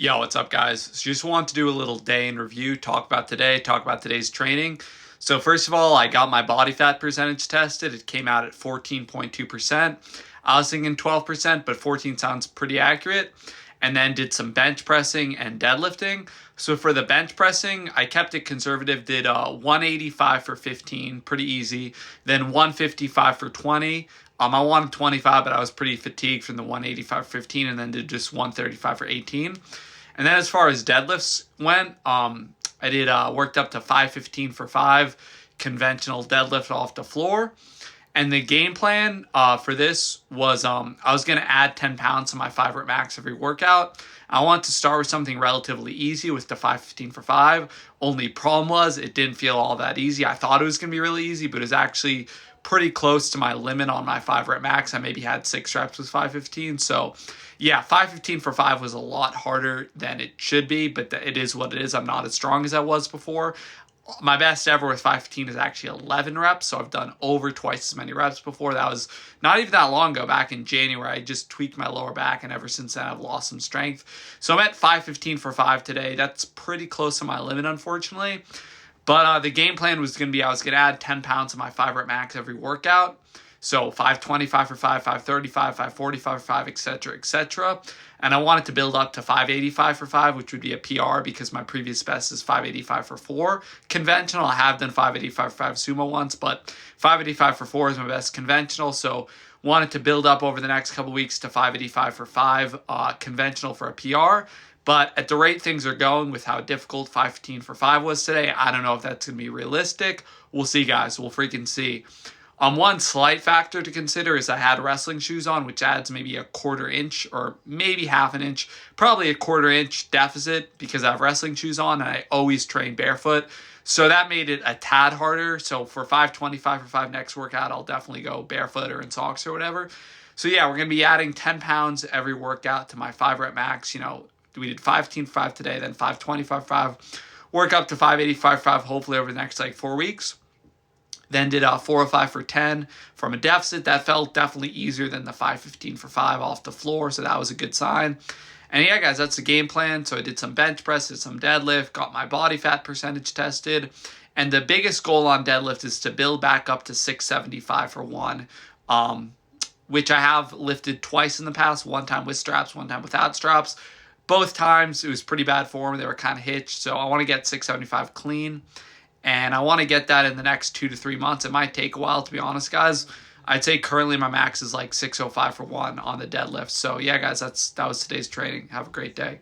Yo, what's up, guys? So just want to do a little day in review, talk about today, talk about today's training. So first of all, I got my body fat percentage tested. It came out at 14.2%. I was thinking 12%, but 14 sounds pretty accurate. And then did some bench pressing and deadlifting. So for the bench pressing, I kept it conservative, did 185 for 15, pretty easy. Then 155 for 20. I wanted 25, but I was pretty fatigued from the 185 for 15, and then did just 135 for 18. And then as far as deadlifts went, I did worked up to 515 for 5, conventional deadlift off the floor. And the game plan for this was I was going to add 10 pounds to my 5 rep max every workout. I want to start with something relatively easy with the 515 for 5. Only problem was it didn't feel all that easy. I thought it was going to be really easy, but it was actually pretty close to my limit on my 5 rep max. I maybe had 6 reps with 515. So yeah, 515 for 5 was a lot harder than it should be, but it is what it is. I'm not as strong as I was before. My best ever with 515 is actually 11 reps, so I've done over twice as many reps before. That was not even that long ago, back in January. I just tweaked my lower back, and ever since then I've lost some strength. So I'm at 515 for 5 today. That's pretty close to my limit, unfortunately. But the game plan was going to be I was going to add 10 pounds to my 5 rep max every workout. So 525 for 5, 535, 545 for 5, etc., etc. And I wanted to build up to 585 for 5, which would be a PR because my previous best is 585 for 4. Conventional, I have done 585 for 5 sumo once, but 585 for 4 is my best conventional. So wanted to build up over the next couple weeks to 585 for 5 conventional for a PR. But at the rate things are going with how difficult 515 for 5 was today, I don't know if that's going to be realistic. We'll see, guys. We'll freaking see. One slight factor to consider is I had wrestling shoes on, which adds maybe a quarter inch or maybe half an inch, probably a quarter inch deficit because I have wrestling shoes on and I always train barefoot. So that made it a tad harder. So for 525 for 5 next workout, I'll definitely go barefoot or in socks or whatever. So yeah, we're going to be adding 10 pounds every workout to my 5 rep max. We did 515 for 5 today, then 525 for 5. Work up to 585 for 5 hopefully over the next 4 weeks. Then did 405 for 10 from a deficit. That felt definitely easier than the 515 for 5 off the floor, so that was a good sign. And yeah, guys, that's the game plan. So I did some bench press, did some deadlift, got my body fat percentage tested. And the biggest goal on deadlift is to build back up to 675 for 1, which I have lifted twice in the past, one time with straps, one time without straps. Both times it was pretty bad form. They were kind of hitched. So I want to get 675 clean. And I want to get that in the next 2 to 3 months. It might take a while, to be honest, guys. I'd say currently my max is 605 for 1 on the deadlift. So yeah, guys, that was today's training. Have a great day.